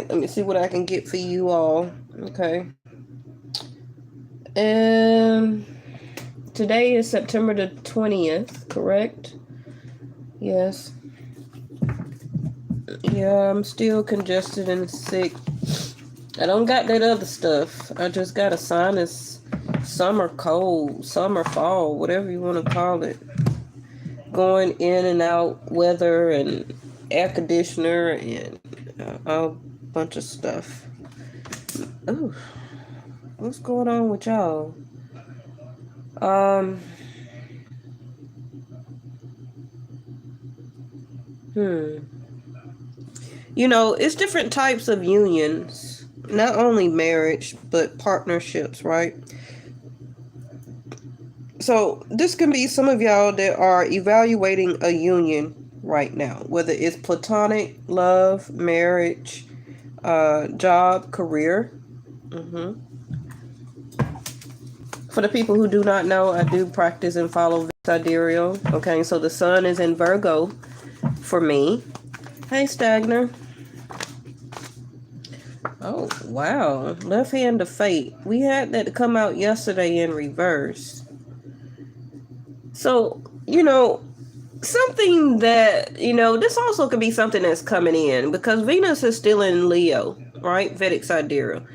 right, let me see what I can get for you all. Okay. And today is September the 20th, correct? Yes. Yeah, I'm still congested and sick. I don't got that other stuff. I just got a sinus, summer cold, summer fall, whatever you want to call it. Going in and out weather and air conditioner and a bunch of stuff. Ooh, what's going on with y'all? Um, hmm. You know, it's different types of unions, not only marriage, but partnerships, right? So this can be some of y'all that are evaluating a union right now, whether it's platonic, love, marriage, job, career. Mm-hmm. For the people who do not know, I do practice and follow sidereal. Okay, so the sun is in Virgo for me. Hey, Stagner. Oh, wow. Left hand of fate. We had that come out yesterday in reverse. So, you know, something that, you know, this also could be something that's coming in because Venus is still in Leo, right? Vedic sidereal.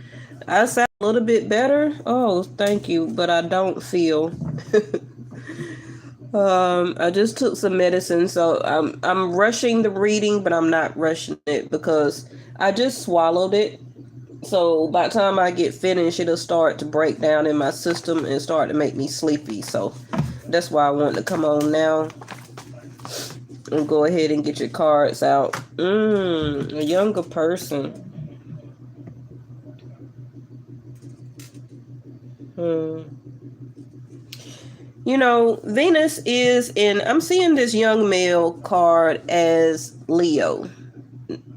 I sound a little bit better. Oh, thank you, but I don't feel. I just took some medicine, so I'm rushing the reading, but I'm not rushing it because I just swallowed it. So by the time I get finished, it'll start to break down in my system and start to make me sleepy. So that's why I want to come on now and go ahead and get your cards out. A younger person. You know, Venus is in, I'm seeing this young male card as Leo.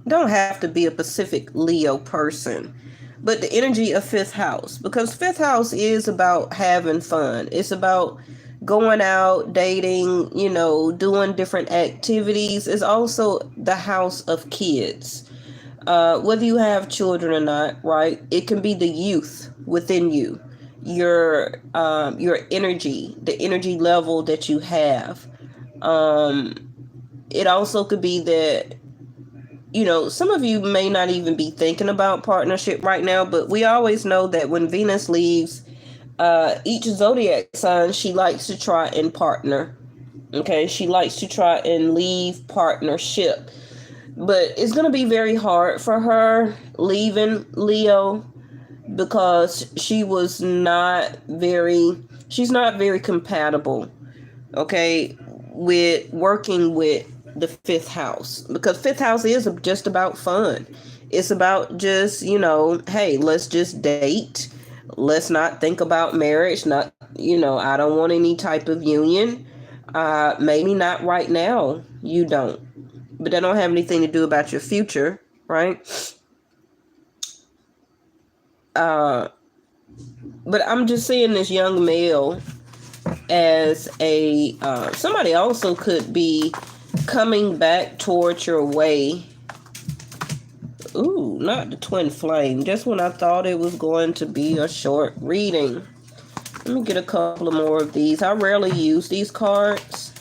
Don't have to be a Pacific Leo person, but the energy of fifth house, because fifth house is about having fun. It's about going out, dating, you know, doing different activities. It's also the house of kids. Whether you have children or not, right? It can be the youth within you, your energy, the energy level that you have. It also could be that, you know, some of you may not even be thinking about partnership right now, but we always know that when Venus leaves each zodiac sign, she likes to try and partner. Okay, she likes to try and leave partnership. But it's going to be very hard for her leaving Leo because she's not very compatible, okay, with working with the fifth house, because fifth house is just about fun. It's about just, you know, hey, let's just date. Let's not think about marriage. Not, you know, I don't want any type of union. Maybe not right now. You don't. But that don't have anything to do about your future, right? But I'm just seeing this young male as a somebody also could be coming back towards your way. Ooh, not the twin flame. Just when I thought it was going to be a short reading. Let me get a couple of more of these. I rarely use these cards.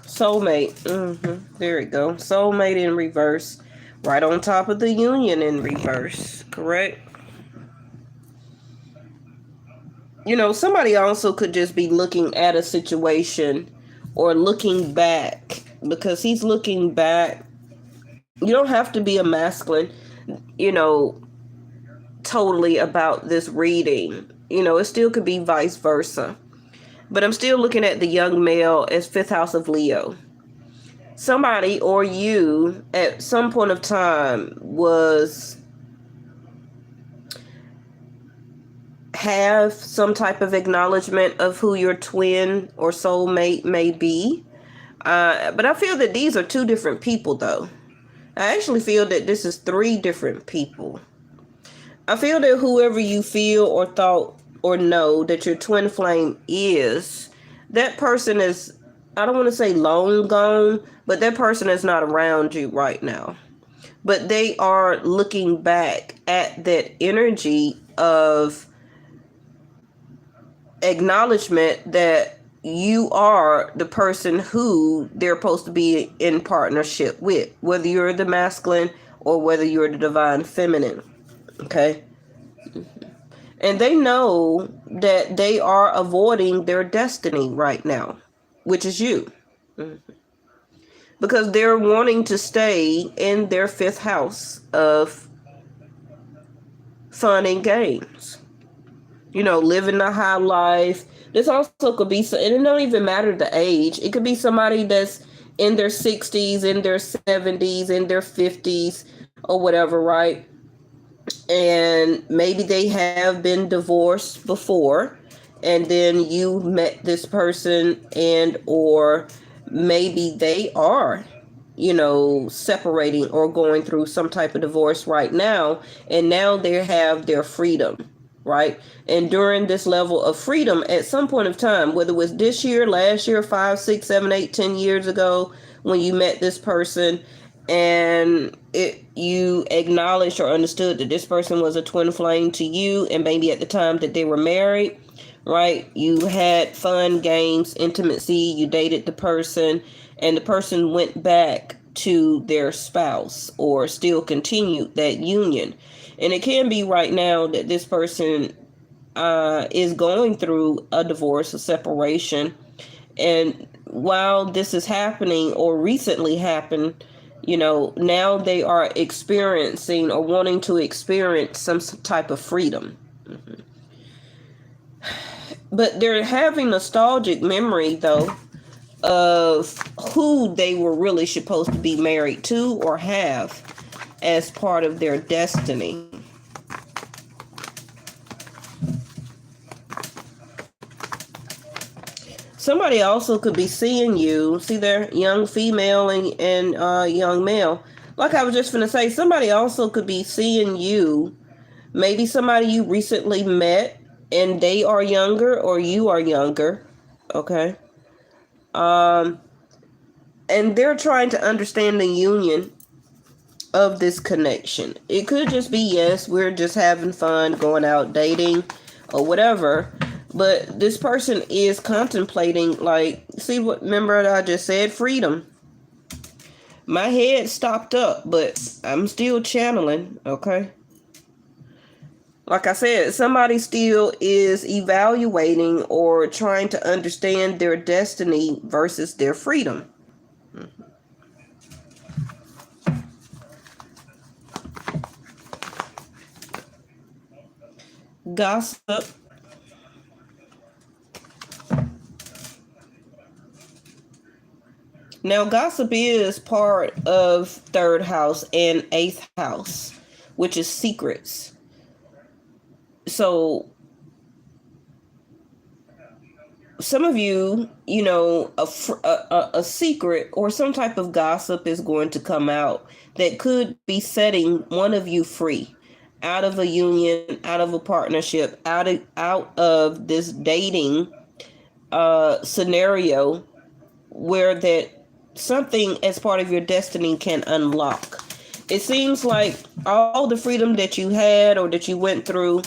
Soulmate. There we go. Soulmate in reverse. Right on top of the union in reverse. Correct? You know, somebody also could just be looking at a situation or looking back, because he's looking back. You don't have to be a masculine, you know, totally about this reading. You know, it still could be vice versa. But I'm still looking at the young male as fifth house of Leo. Somebody or you at some point of time have some type of acknowledgement of who your twin or soulmate may be. But I feel that these are two different people, though. I actually feel that this is three different people. I feel that whoever you feel or thought or know that your twin flame is, that person is I don't want to say long gone, but that person is not around you right now. But they are looking back at that energy of acknowledgement that you are the person who they're supposed to be in partnership with, whether you're the masculine or whether you're the divine feminine. Okay. And they know that they are avoiding their destiny right now, which is you. Because they're wanting to stay in their fifth house of fun and games. Living a high life. This also could be, and it don't even matter the age. It could be somebody that's in their 60s, in their 70s, in their 50s, or whatever, right? And maybe they have been divorced before, and then you met this person, and or maybe they are separating or going through some type of divorce right now, and now they have their freedom, right? And during this level of freedom, at some point of time, whether it was this year, last year, 5, 6, 7, 8, 10 years ago, when you met this person, and you acknowledged or understood that this person was a twin flame to you, and maybe at the time that they were married, right? You had fun, games, intimacy, you dated the person, and the person went back to their spouse or still continued that union. And it can be right now that this person is going through a divorce, a separation. And while this is happening or recently happened, now they are experiencing or wanting to experience some type of freedom. But they're having nostalgic memory, though, of who they were really supposed to be married to or have as part of their destiny. Somebody also could be seeing you. See there, young female and young male. Like I was just going to say, somebody also could be seeing you. Maybe somebody you recently met and they are younger or you are younger. Okay. And they're trying to understand the union of this connection. It could just be, yes, we're just having fun, going out dating or whatever. But this person is contemplating, remember I just said freedom. My head stopped up, but I'm still channeling, okay? Like I said, somebody still is evaluating or trying to understand their destiny versus their freedom. Gossip. Now, gossip is part of third house and eighth house, which is secrets. So, some of you, a secret or some type of gossip is going to come out that could be setting one of you free out of a union, out of a partnership, out of this dating scenario where that something as part of your destiny can unlock. It seems like all the freedom that you had or that you went through,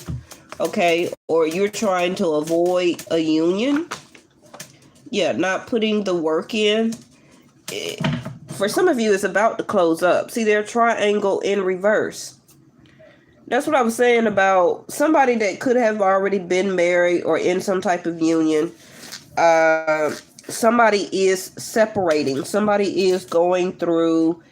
okay, or you're trying to avoid a union, not putting the work in. For some of you, it's about to close up. See, their triangle in reverse. That's what I was saying about somebody that could have already been married or in some type of union. Somebody is separating. Somebody is going through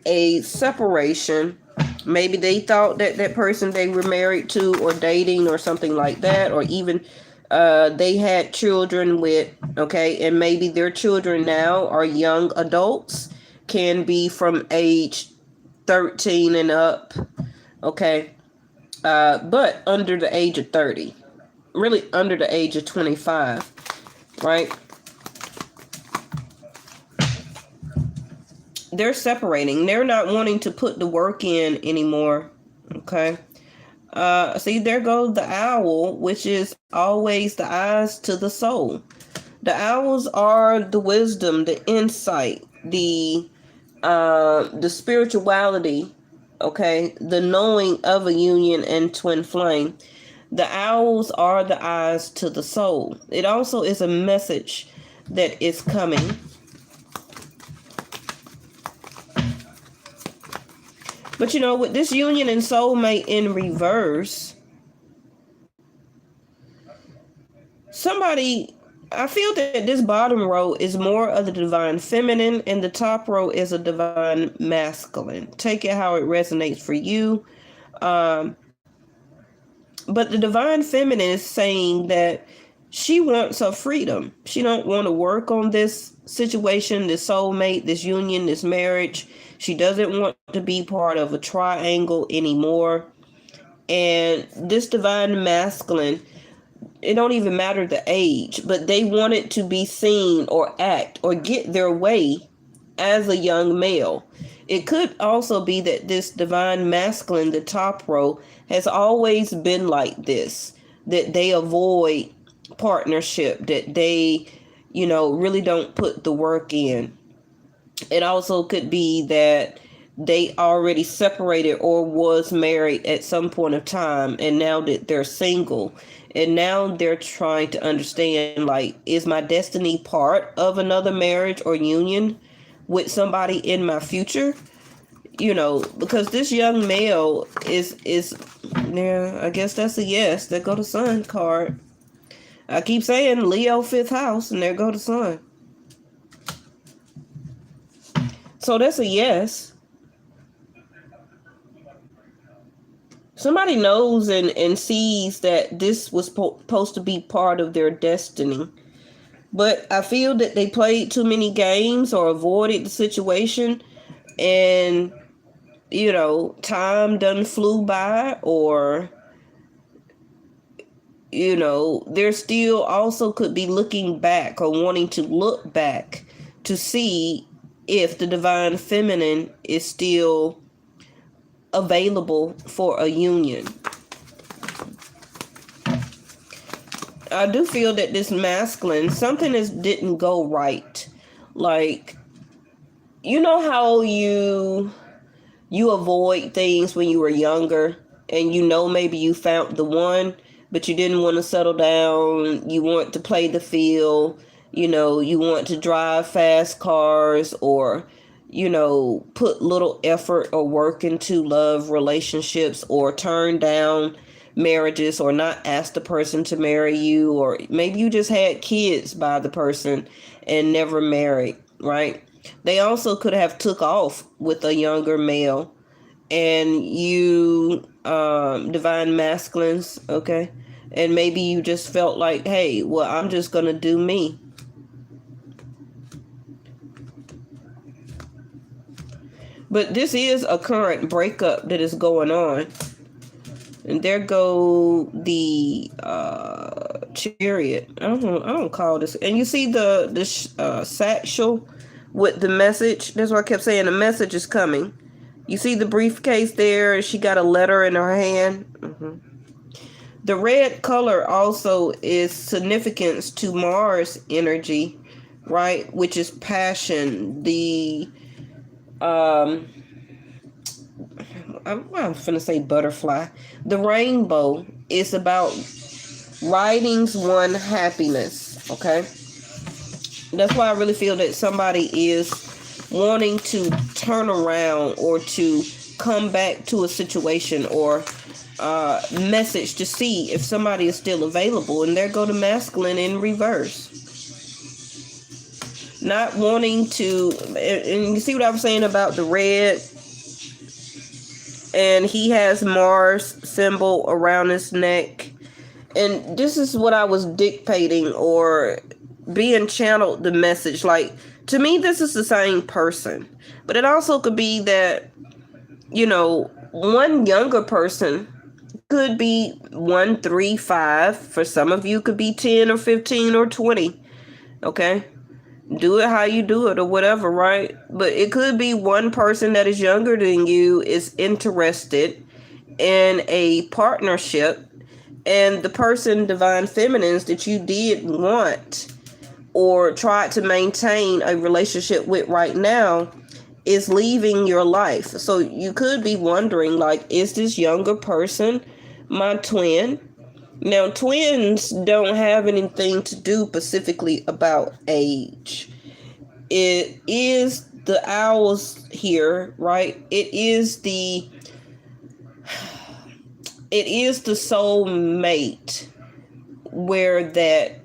a separation. Maybe they thought that person they were married to or dating or something like that, or even they had children with, okay, and maybe their children now are young adults, can be from age 13 and up, okay, but under the age of 30, really under the age of 25, right? They're separating. They're not wanting to put the work in anymore, okay? See, there goes the owl, which is always the eyes to the soul. The owls are the wisdom, the insight, the spirituality, okay, the knowing of a union and twin flame. The owls are the eyes to the soul. It also is a message that is coming. But you know, with this union and soulmate in reverse, I feel that this bottom row is more of the divine feminine and the top row is a divine masculine. Take it how it resonates for you. But the divine feminine is saying that she wants her freedom. She don't want to work on this situation, this soulmate, this union, this marriage. She doesn't want to be part of a triangle anymore. And this divine masculine, it don't even matter the age, but they want it to be seen or act or get their way as a young male. It could also be that this divine masculine, the top row, has always been like this, that they avoid partnership, that they, really don't put the work in. It also could be that they already separated or was married at some point of time, and now that they're single, and now they're trying to understand, like, is my destiny part of another marriage or union with somebody in my future? Because this young male is yeah, I guess that's a yes. There go the sun card. I keep saying Leo 5th house, and there go the sun. So that's a yes. Somebody knows and sees that this was supposed to be part of their destiny. But I feel that they played too many games or avoided the situation, and time done flew by, or there still also could be looking back or wanting to look back to see if the divine feminine is still available for a union. I do feel that this masculine, something didn't go right. Like, how you avoid things when you were younger, and maybe you found the one, but you didn't want to settle down. You want to play the field, you want to drive fast cars, or put little effort or work into love relationships, or turn down marriages, or not ask the person to marry you, or maybe you just had kids by the person and never married, right? They also could have took off with a younger male, and you divine masculines, okay, and maybe you just felt like, hey, well, I'm just gonna do me. But this is a current breakup that is going on. And there go the chariot. I don't call this. And you see the satchel with the message. That's why I kept saying the message is coming. You see the briefcase there, and she got a letter in her hand. Mm-hmm. The red color also is significance to Mars energy, right? Which is passion. I'm finna say butterfly. The rainbow is about writings one happiness, okay? That's why I really feel that somebody is wanting to turn around or to come back to a situation or message to see if somebody is still available. And there go the masculine in reverse. Not wanting to, and you see what I was saying about the red? And he has Mars symbol around his neck. And this is what I was dictating or being channeled the message. Like, to me, this is the same person. But it also could be that, one younger person could be 1, 3, 5. For some of you, could be 10 or 15 or 20. Okay? Do it how you do it or whatever, right? But it could be one person that is younger than you is interested in a partnership, and the person, divine feminines, that you did want or tried to maintain a relationship with right now is leaving your life. So you could be wondering, like, is this younger person my twin? Now, twins don't have anything to do specifically about age. It is the owls here, right? It is the soul mate, where that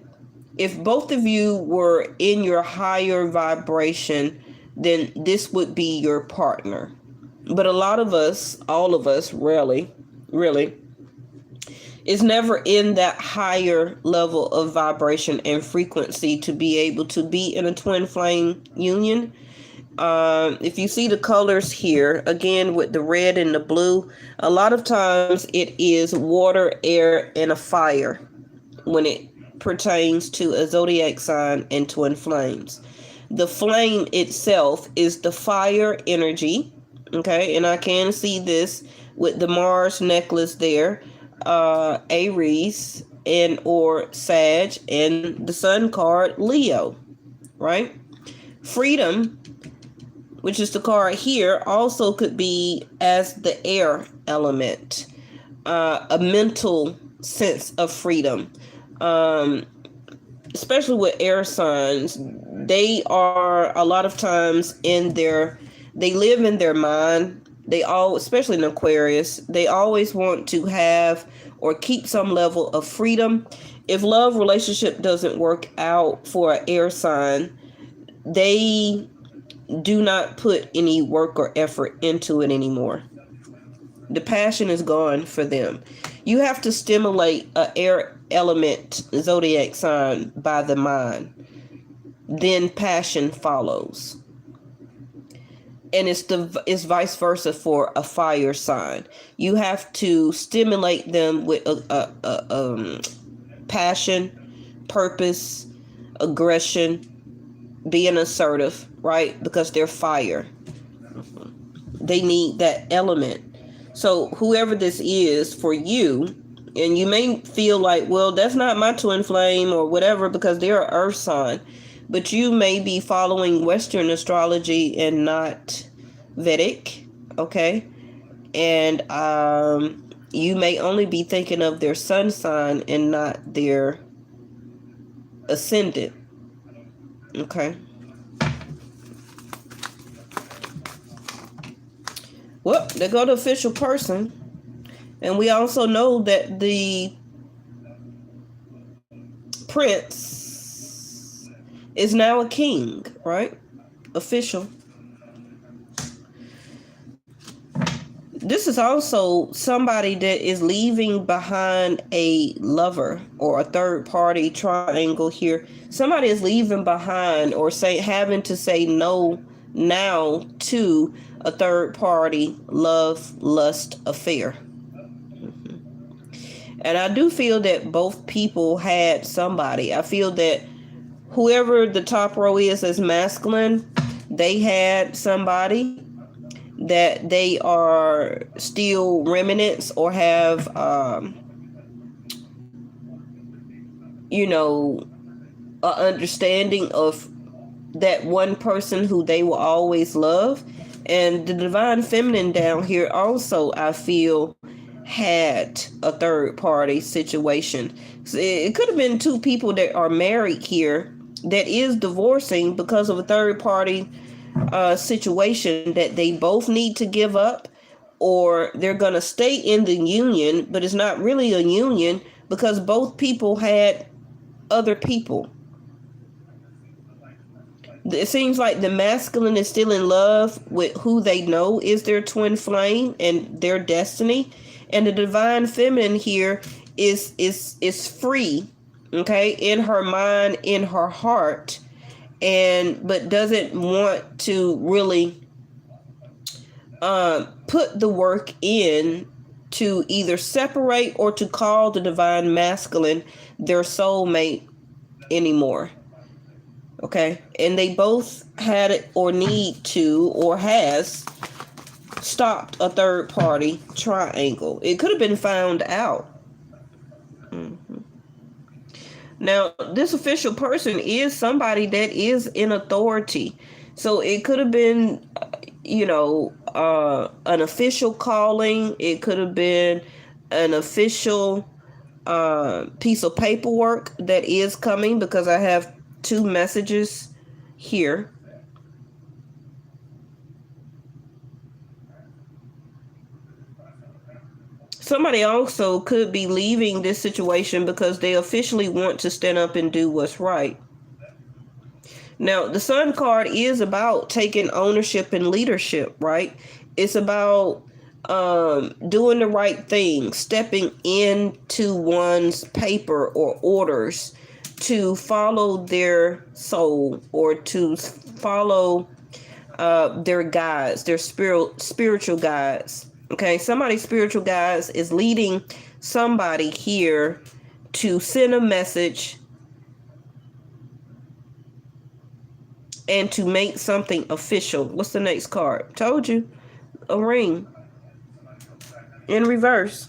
if both of you were in your higher vibration, then this would be your partner. But a lot of us, all of us, really, is never in that higher level of vibration and frequency to be able to be in a twin flame union. If you see the colors here, again, with the red and the blue, a lot of times it is water, air, and a fire when it pertains to a zodiac sign and twin flames. The flame itself is the fire energy, okay, and I can see this with the Mars necklace there, Aries and or Sag, and the Sun card Leo, right? Freedom, which is the card here, also could be as the air element, a mental sense of freedom. Especially with air signs, they are a lot of times they live in their mind. Especially in Aquarius, they always want to have or keep some level of freedom. If love relationship doesn't work out for an air sign, they do not put any work or effort into it anymore. The passion is gone for them. You have to stimulate an air element zodiac sign by the mind. Then passion follows. And it's vice versa for a fire sign. You have to stimulate them with passion, purpose, aggression, being assertive, right? Because they're fire. They need that element. So whoever this is for you, and you may feel like, well, that's not my twin flame or whatever because they're an earth sign. But you may be following Western astrology and not Vedic, okay? And you may only be thinking of their sun sign and not their ascendant, okay? Well, they go to official person. And we also know that the prince is now a king, right? Official. This is also somebody that is leaving behind a lover or a third party triangle here. Somebody is leaving behind or having to say no now to a third party love, lust affair. And I do feel that both people had somebody. I feel that whoever the top row is as masculine, they had somebody that they are still remnants or have, an understanding of that one person who they will always love. And the divine feminine down here also, I feel, had a third party situation. So it could have been two people that are married here that is divorcing because of a third party situation that they both need to give up, or they're going to stay in the union, but it's not really a union because both people had other people. It seems like the masculine is still in love with who they know is their twin flame and their destiny, and the divine feminine here is free, okay, in her mind, in her heart, but doesn't want to really put the work in to either separate or to call the divine masculine their soulmate anymore. Okay, and they both had it or need to or has stopped a third party triangle. It could have been found out. Now, this official person is somebody that is in authority. So it could have been, an official calling. It could have been an official piece of paperwork that is coming, because I have two messages here. Somebody also could be leaving this situation because they officially want to stand up and do what's right. Now, the Sun card is about taking ownership and leadership, right? It's about doing the right thing, stepping into one's paper or orders to follow their soul, or to follow their guides, their spiritual guides. Okay, somebody's spiritual guides is leading somebody here to send a message and to make something official. What's the next card? Told you. A ring. In reverse.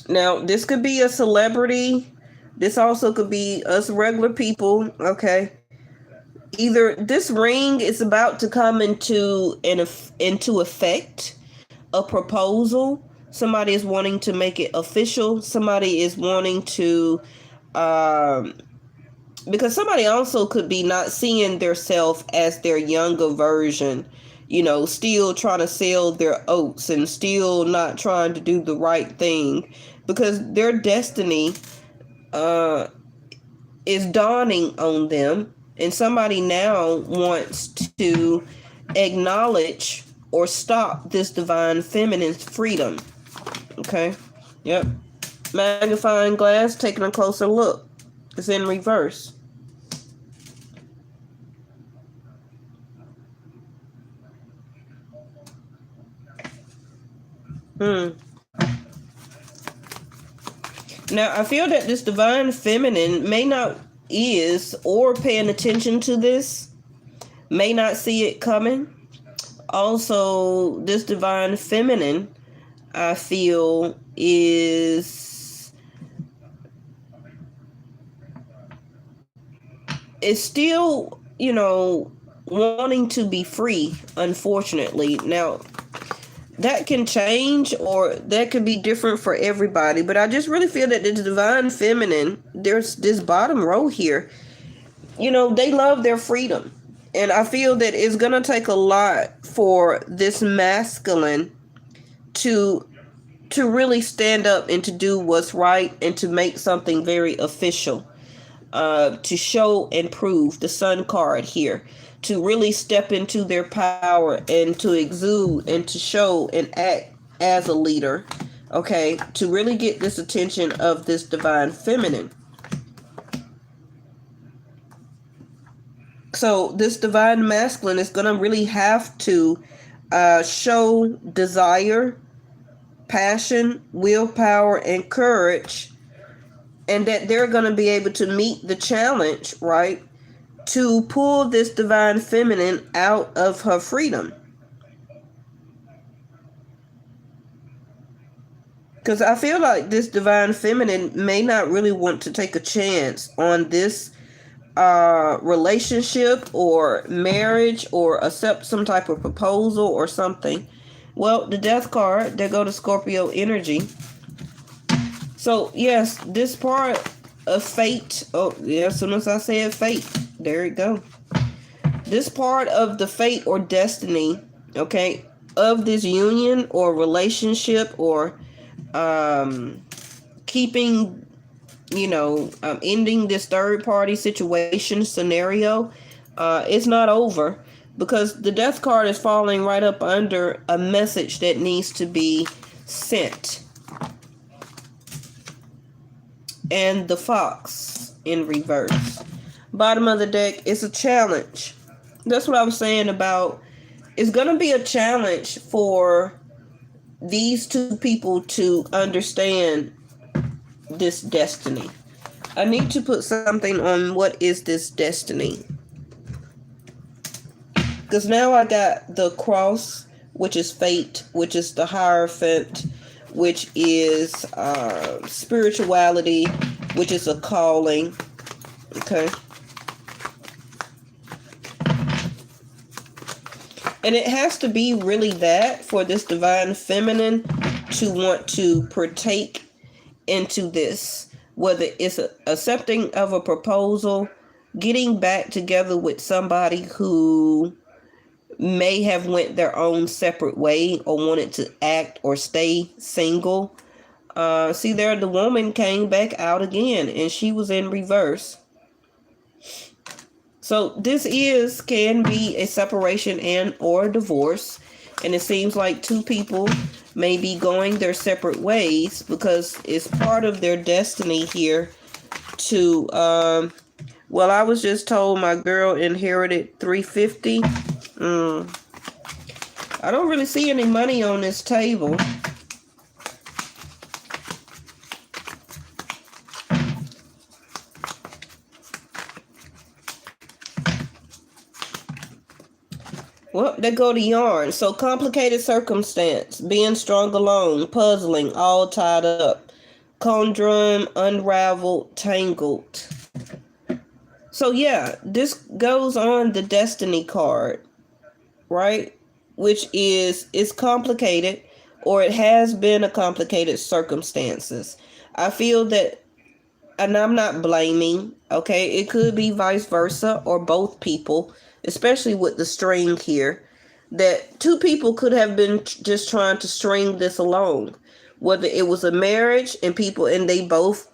Now, this could be a celebrity. This also could be us regular people. Okay. Either this ring is about to come into effect, a proposal. Somebody is wanting to make it official. Somebody is wanting to, because somebody also could be not seeing their self as their younger version, still trying to sell their oats and still not trying to do the right thing, because their destiny is dawning on them. And somebody now wants to acknowledge or stop this divine feminine's freedom. Okay. Yep. Magnifying glass, taking a closer look. It's in reverse. Now, I feel that this divine feminine may not is or paying attention to this, may not see it coming. Also, this divine feminine, I feel, is still, wanting to be free, unfortunately. Now, that can change, or that could be different for everybody, but I just really feel that the divine feminine, there's this bottom row here, they love their freedom, and I feel that it's gonna take a lot for this masculine to really stand up and to do what's right, and to make something very official, to show and prove. The Sun card here, to really step into their power and to exude and to show and act as a leader, okay, to really get this attention of this divine feminine. So this divine masculine is going to really have to show desire, passion, willpower, and courage, and that they're going to be able to meet the challenge, right, to pull this divine feminine out of her freedom. Because I feel like this divine feminine may not really want to take a chance on this relationship or marriage, or accept some type of proposal or something. Well, the Death card, there go to Scorpio energy. So yes, this part of fate. Oh yeah, as soon as I said fate, there it go. This part of the fate or destiny, okay, of this union or relationship, or keeping, ending this third party situation scenario, it's not over, because the Death card is falling right up under a message that needs to be sent. And the Fox in reverse. Bottom of the deck is a challenge. That's what I was saying about, it's going to be a challenge for these two people to understand this destiny. I need to put something on what is this destiny. Because now I got the cross, which is fate, which is the Hierophant, which is spirituality, which is a calling. Okay. And it has to be really that for this divine feminine to want to partake into this, whether it's accepting of a proposal, getting back together with somebody who may have went their own separate way or wanted to act or stay single. See there, the woman came back out again and she was in reverse. So this can be a separation and or divorce. And it seems like two people may be going their separate ways because it's part of their destiny here to, well, I was just told my girl inherited $350. I don't really see any money on this table. Well, they go to yarn. So complicated circumstance, being strung along, puzzling, all tied up, conundrum, unraveled, tangled. So yeah, this goes on the destiny card, right? Which is complicated, or it has been a complicated circumstances. I feel that, and I'm not blaming, okay? It could be vice versa or both people, especially with the string here, that two people could have been just trying to string this along. Whether it was a marriage and they both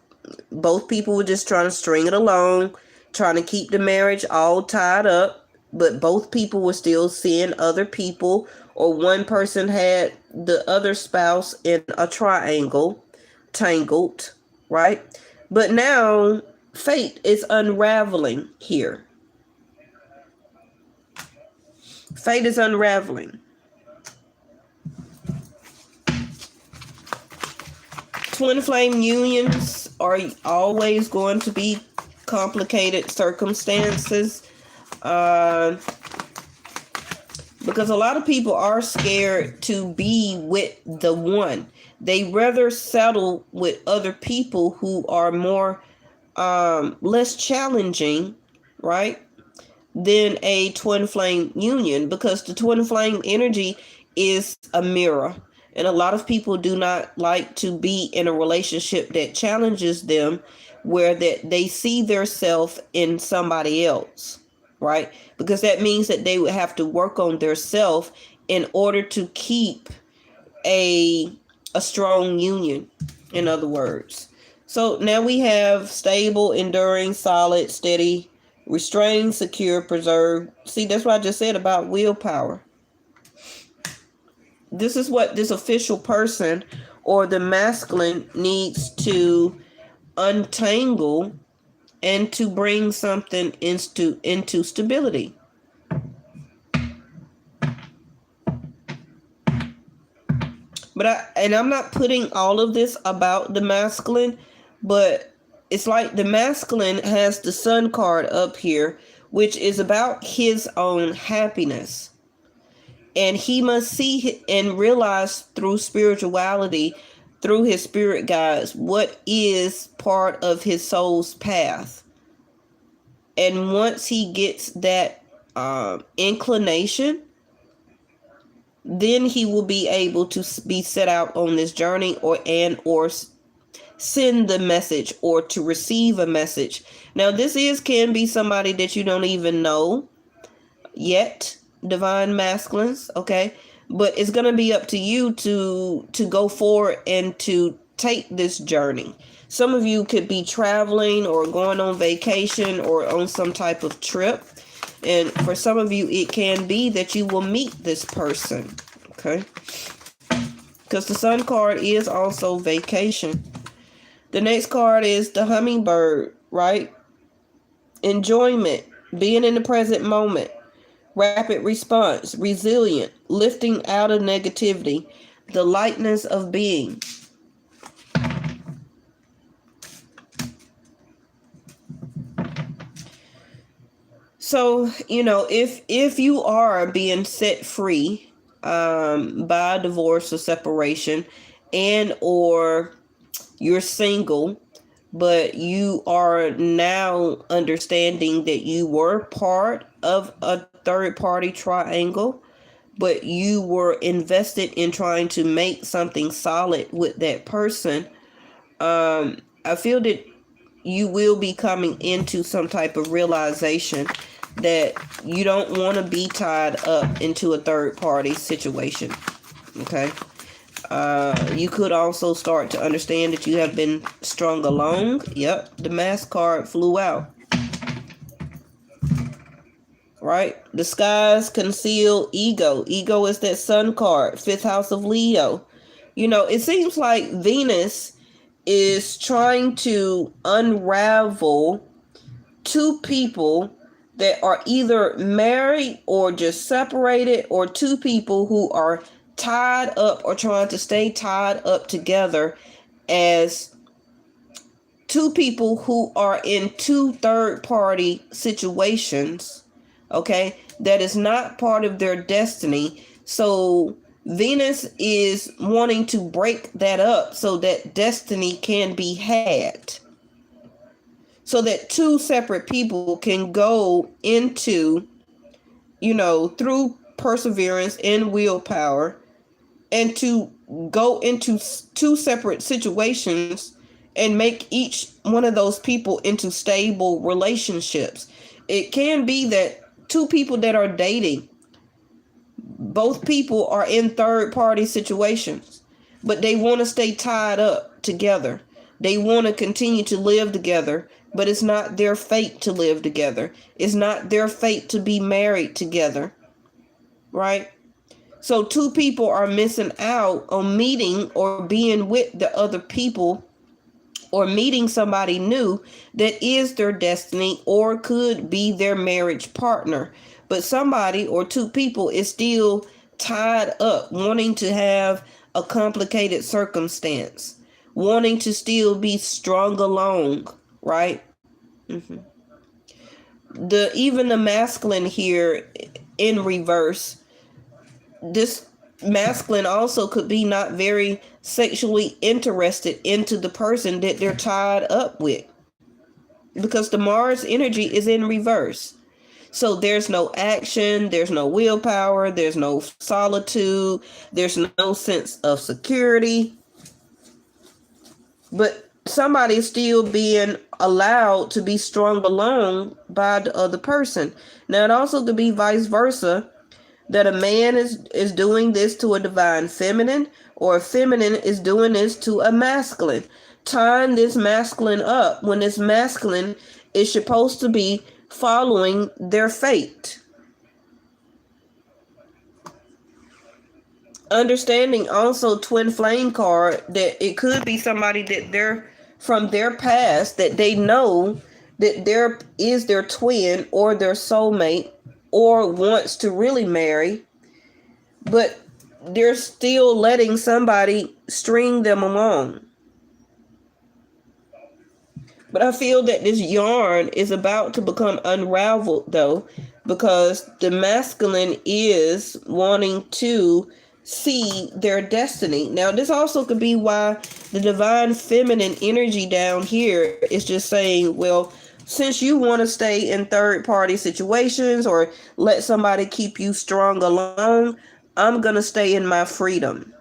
people were just trying to string it along, trying to keep the marriage all tied up, but both people were still seeing other people, or one person had the other spouse in a triangle, tangled, right? But now fate is unraveling here. Fate is unraveling. Twin flame unions are always going to be complicated circumstances, because a lot of people are scared to be with the one. They rather settle with other people who are more less challenging, right, than a twin flame union, because the twin flame energy is a mirror, and a lot of people do not like to be in a relationship that challenges them, where that they see their self in somebody else, right? Because that means that they would have to work on their self in order to keep a strong union, in other words. So now we have stable, enduring, solid, steady, restrained, secure, preserved. See, that's what I just said about willpower. This is what this official person or the masculine needs to untangle and to bring something into stability. But I'm not putting all of this about the masculine, but it's like the masculine has the sun card up here, which is about his own happiness. And he must see and realize through spirituality, through his spirit guides, what is part of his soul's path. And once he gets that inclination, then he will be able to be set out on this journey, or send the message, or to receive a message. Now, this can be somebody that you don't even know yet, divine masculines, okay? But it's going to be up to you to go forward and to take this journey. Some of you could be traveling or going on vacation or on some type of trip. And for some of you, it can be that you will meet this person, okay? Because the sun card is also vacation. The next card is the hummingbird, right? Enjoyment, being in the present moment, rapid response, resilient, lifting out of negativity, the lightness of being. So, if you are being set free by divorce or separation, and or you're single, but you are now understanding that you were part of a third party triangle, but you were invested in trying to make something solid with that person. I feel that you will be coming into some type of realization that you don't want to be tied up into a third party situation. Okay. You could also start to understand that you have been strung along. Yep, the mask card flew out. Right? Disguise, conceal, ego. Ego is that sun card, 5th house of Leo. It seems like Venus is trying to unravel two people that are either married or just separated, or two people who are tied up or trying to stay tied up together as two people who are in two third party situations, okay, that is not part of their destiny. So Venus is wanting to break that up so that destiny can be had, so that two separate people can go into, through perseverance and willpower, and to go into two separate situations and make each one of those people into stable relationships. It can be that two people that are dating, both people are in third party situations, but they want to stay tied up together. They want to continue to live together, but it's not their fate to live together. It's not their fate to be married together, right? So two people are missing out on meeting or being with the other people, or meeting somebody new that is their destiny or could be their marriage partner. But somebody or two people is still tied up, wanting to have a complicated circumstance, wanting to still be strung along, right? Even the masculine here in reverse, this masculine also could be not very sexually interested into the person that they're tied up with, because the Mars energy is in reverse. So there's no action, there's no willpower, there's no solitude, there's no sense of security. But somebody is still being allowed to be strung along by the other person. Now it also could be vice versa, that a man is doing this to a divine feminine, or a feminine is doing this to a masculine, tying this masculine up when this masculine is supposed to be following their fate. Understanding also twin flame card, that it could be somebody that they're from their past, that they know that there is their twin or their soulmate, or wants to really marry, but they're still letting somebody string them along. But I feel that this yarn is about to become unraveled, though, because the masculine is wanting to see their destiny. Now, this also could be why the divine feminine energy down here is just saying, well, since you want to stay in third party situations or let somebody keep you strung along, I'm going to stay in my freedom.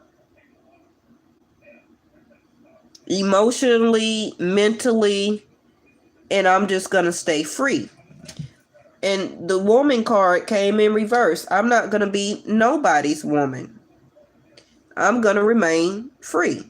Emotionally, mentally, and I'm just going to stay free. And the woman card came in reverse. I'm not going to be nobody's woman. I'm going to remain free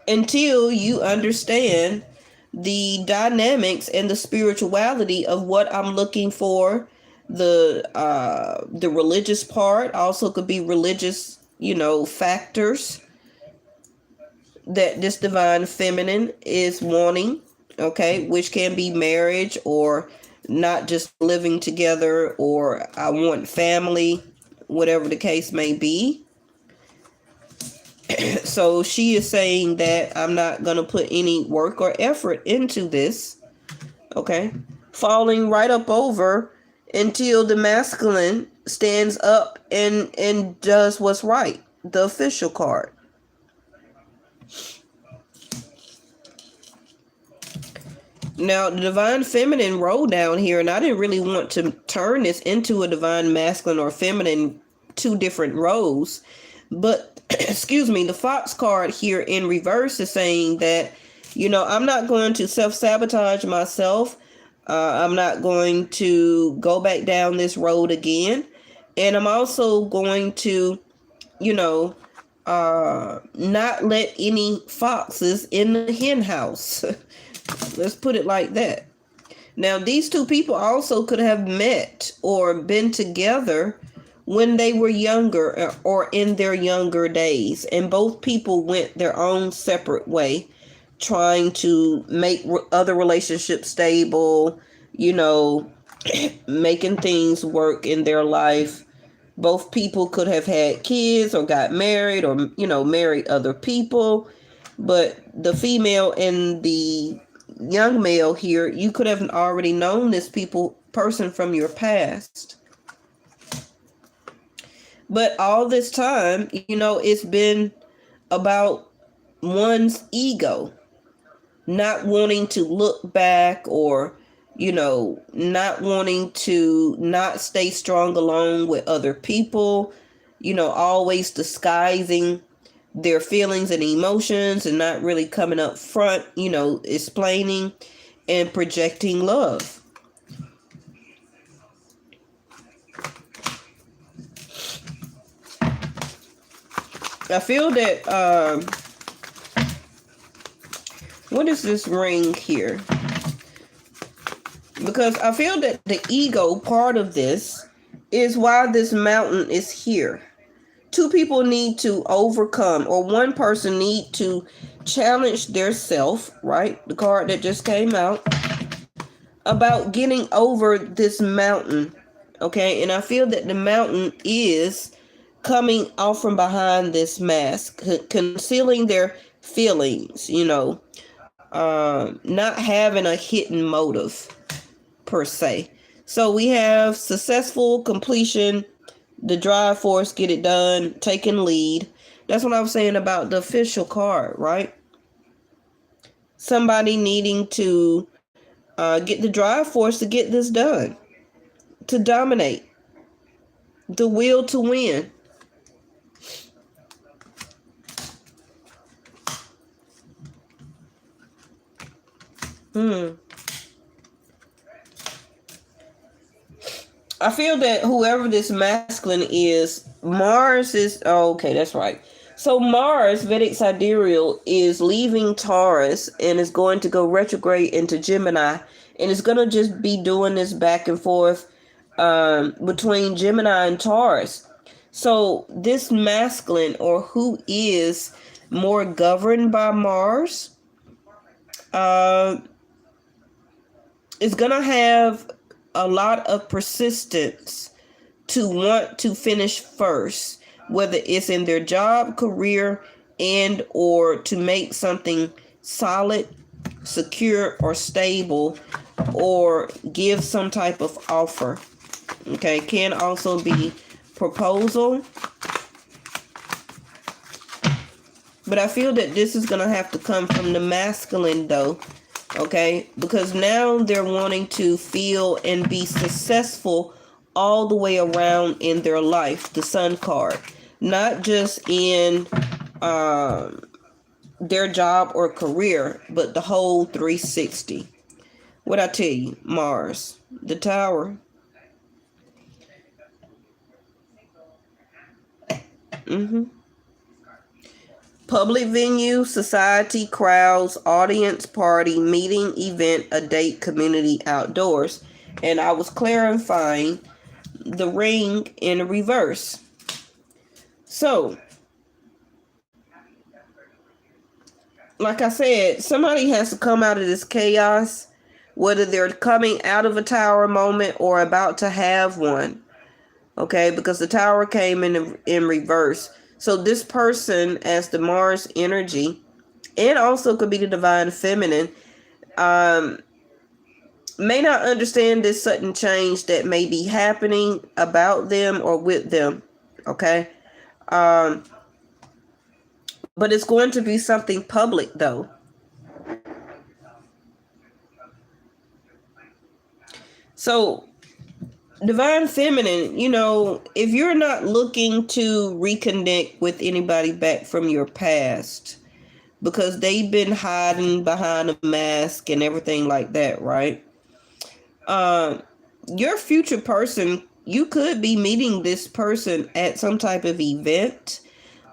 until you understand the dynamics and the spirituality of what I'm looking for. The religious part also could be religious, factors that this divine feminine is wanting, okay, which can be marriage or not just living together, or I want family, whatever the case may be. So she is saying that I'm not going to put any work or effort into this, okay, falling right up over until the masculine stands up and does what's right. the official card. Now, the divine feminine rolled down here, and I didn't really want to turn this into a divine masculine or feminine, two different roles. But, excuse me, the Fox card here in reverse is saying that, I'm not going to self-sabotage myself. I'm not going to go back down this road again. And I'm also going to, not let any foxes in the hen house. Let's put it like that. Now, these two people also could have met or been together when they were younger or in their younger days. And both people went their own separate way, trying to make other relationships stable, making things work in their life. Both people could have had kids or got married or, married other people. But the female and the young male here, you could have already known this person from your past. But all this time, it's been about one's ego, not wanting to look back or, not wanting to not stay strong alone with other people, always disguising their feelings and emotions and not really coming up front, explaining and projecting love. I feel that, what is this ring here? Because I feel that the ego part of this is why this mountain is here. Two people need to overcome, or one person need to challenge their self, right? The card that just came out, about getting over this mountain, okay? And I feel that the mountain is coming out from behind this mask, concealing their feelings, not having a hidden motive per se. So we have successful completion, the drive force, get it done, taking lead. That's what I was saying about the official card, right? Somebody needing to get the drive force to get this done, to dominate, the will to win. I feel that whoever this masculine is, Mars is, okay, that's right. So Mars, Vedic sidereal, is leaving Taurus and is going to go retrograde into Gemini, and it's going to just be doing this back and forth between Gemini and Taurus. So this masculine, or who is more governed by Mars, is going to have a lot of persistence to want to finish first, whether it's in their job, career, and or to make something solid, secure, or stable, or give some type of offer. Okay, can also be proposal. But I feel that this is going to have to come from the masculine though. Okay, because now they're wanting to feel and be successful all the way around in their life, the Sun card, not just in their job or career, but the whole 360. What I tell you, Mars, the Tower. Public venue, society, crowds, audience, party, meeting, event, a date, community, outdoors. And I was clarifying the ring in reverse. So, like I said, somebody has to come out of this chaos, whether they're coming out of a tower moment or about to have one. Okay, because the tower came in reverse. So this person, as the Mars energy, and also could be the divine feminine, may not understand this sudden change that may be happening about them or with them. Okay. But it's going to be something public, though. So, Divine Feminine, if you're not looking to reconnect with anybody back from your past because they've been hiding behind a mask and everything like that, right? Your future person, you could be meeting this person at some type of event,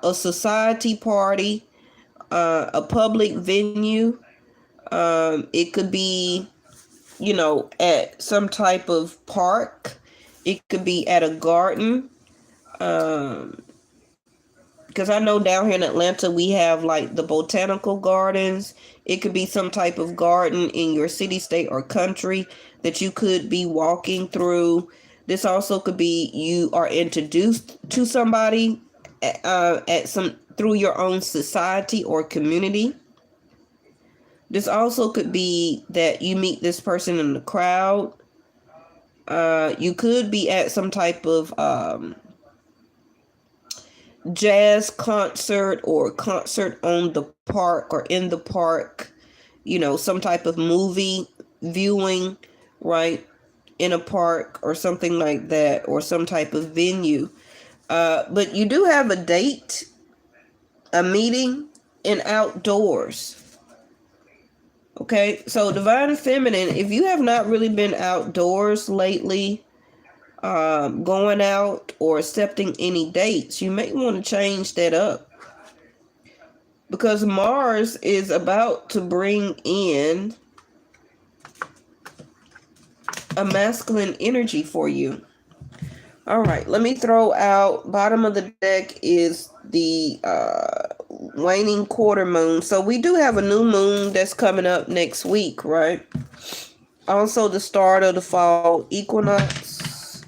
a society party, a public venue. It could be, at some type of park. It could be at a garden. Because I know down here in Atlanta we have like the botanical gardens. It could be some type of garden in your city, state, or country that you could be walking through. This also could be you are introduced to somebody at some through your own society or community. This also could be that you meet this person in the crowd. You could be at some type of jazz concert or concert on the park or in the park, some type of movie viewing, right, in a park or something like that, or some type of venue. But you do have a date, a meeting, and outdoors. Okay, so Divine Feminine, if you have not really been outdoors lately, going out or accepting any dates, you may want to change that up, because Mars is about to bring in a masculine energy for you. All right, let me throw out, bottom of the deck is the waning quarter moon. So we do have a new moon that's coming up next week, right? Also the start of the fall equinox.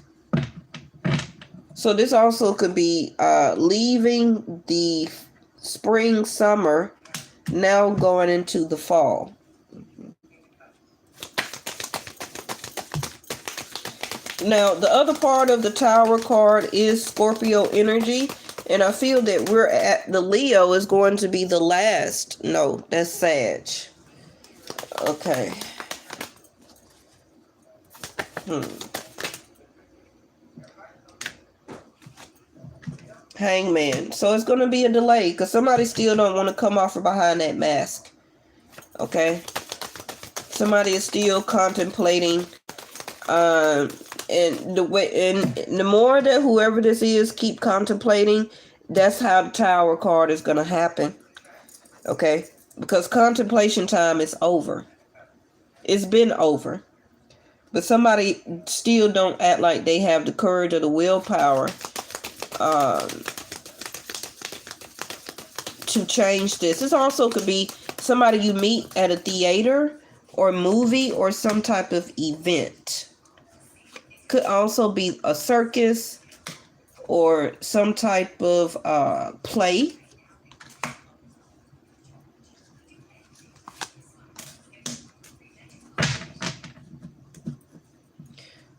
So this also could be leaving the spring, summer, now going into the fall. Now, the other part of the Tower card is Scorpio energy, and I feel that we're at the Leo is going to be the last. No, that's Sag. Okay. Hangman. So it's going to be a delay because somebody still don't want to come off from behind that mask. Okay. Somebody is still contemplating. And the more that whoever this is keep contemplating, that's how the Tower card is going to happen. Okay? Because contemplation time is over. It's been over. But somebody still don't act like they have the courage or the willpower to change this. This also could be somebody you meet at a theater or movie or some type of event. Could also be a circus or some type of play.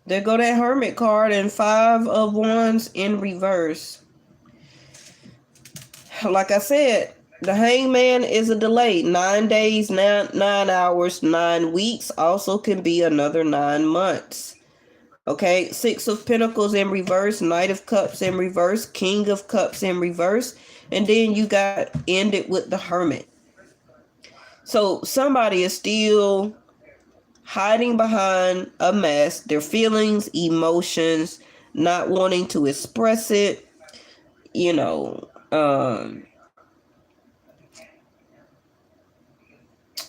There go that Hermit card and 5 of Wands in reverse. Like I said, the Hangman is a delay. 9 days, 9 hours, 9 weeks. Also can be another 9 months. Okay, 6 of Pentacles in reverse, Knight of Cups in reverse, King of Cups in reverse, and then you got ended with the Hermit. So somebody is still hiding behind a mask, their feelings, emotions, not wanting to express it,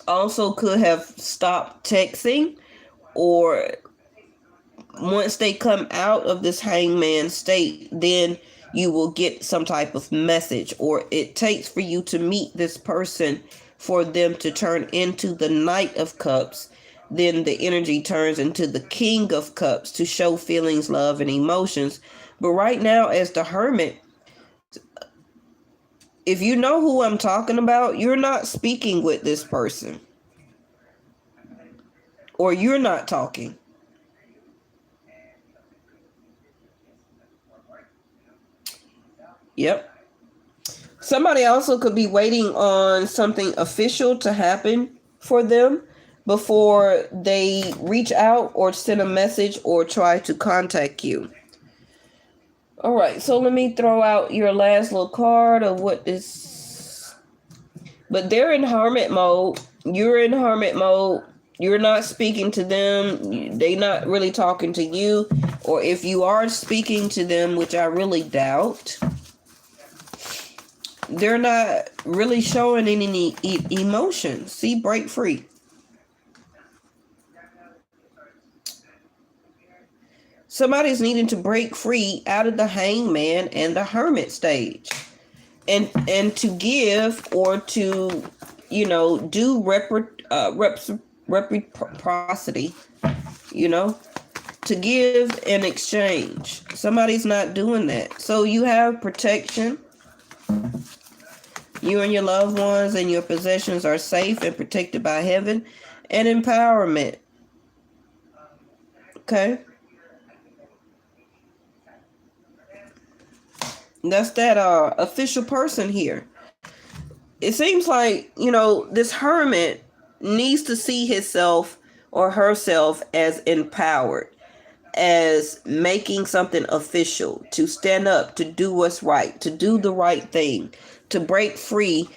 also could have stopped texting, or once they come out of this Hangman state, then you will get some type of message, or it takes for you to meet this person for them to turn into the Knight of Cups. Then the energy turns into the King of Cups to show feelings, love, and emotions. But right now, as the Hermit, if you know who I'm talking about, you're not speaking with this person, or you're not talking. Yep. Somebody also could be waiting on something official to happen for them before they reach out or send a message or try to contact you. All right, so let me throw out your last little card of what is. But they're in hermit mode. You're in hermit mode. You're not speaking to them. They're not really talking to you. Or if you are speaking to them, which I really doubt, they're not really showing any emotion. See, break free. Somebody's needing to break free out of the hangman and the hermit stage. And to give or to, do reciprocity, to give and exchange. Somebody's not doing that. So you have protection. You and your loved ones and your possessions are safe and protected by heaven, and empowerment. Okay? That's that official person here. It seems like, this hermit needs to see himself or herself as empowered, as making something official, to stand up, to do what's right, to do the right thing, to break free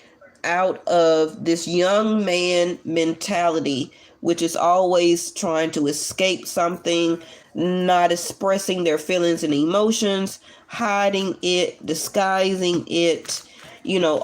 out of this young man mentality, which is always trying to escape something, not expressing their feelings and emotions, hiding it, disguising it,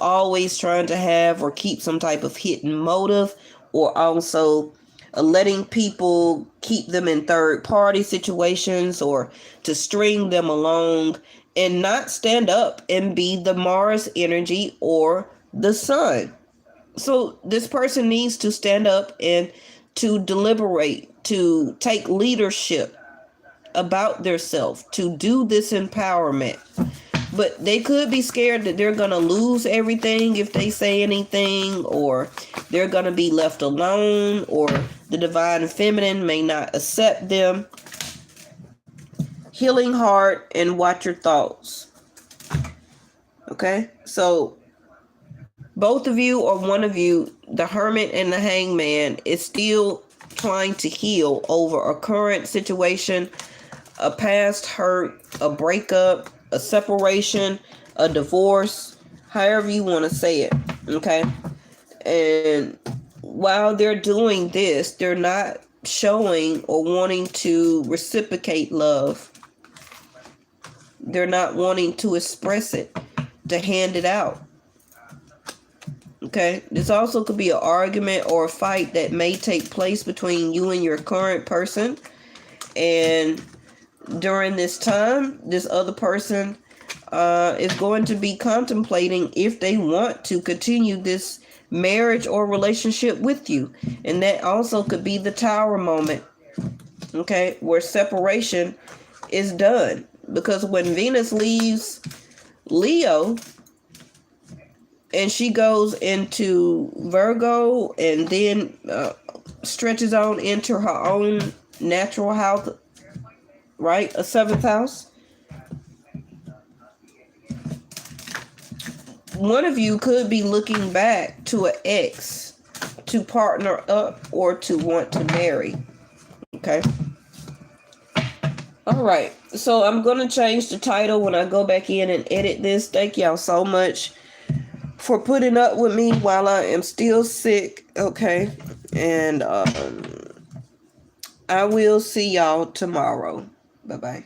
always trying to have or keep some type of hidden motive, or also letting people keep them in third party situations or to string them along, and not stand up and be the Mars energy or the sun. So this person needs to stand up and to deliberate, to take leadership about themselves, to do this empowerment. But they could be scared that they're going to lose everything if they say anything, or they're going to be left alone, or the divine feminine may not accept them. Healing heart and watch your thoughts. Okay? So both of you or one of you, the hermit and the hangman, is still trying to heal over a current situation, a past hurt, a breakup, a separation, a divorce, however you want to say it. Okay? And while they're doing this, they're not showing or wanting to reciprocate love. They're not wanting to express it, to hand it out. Okay? This also could be an argument or a fight that may take place between you and your current person. And during this time, this other person is going to be contemplating if they want to continue this marriage or relationship with you. And that also could be the Tower moment. Okay? Where separation is done. Because when Venus leaves Leo and she goes into Virgo and then stretches on into her own natural house, right? A seventh house. One of you could be looking back to an ex to partner up or to want to marry. Okay? All right. So I'm going to change the title when I go back in and edit this. Thank y'all so much for putting up with me while I am still sick. Okay. And I will see y'all tomorrow. Bye-bye.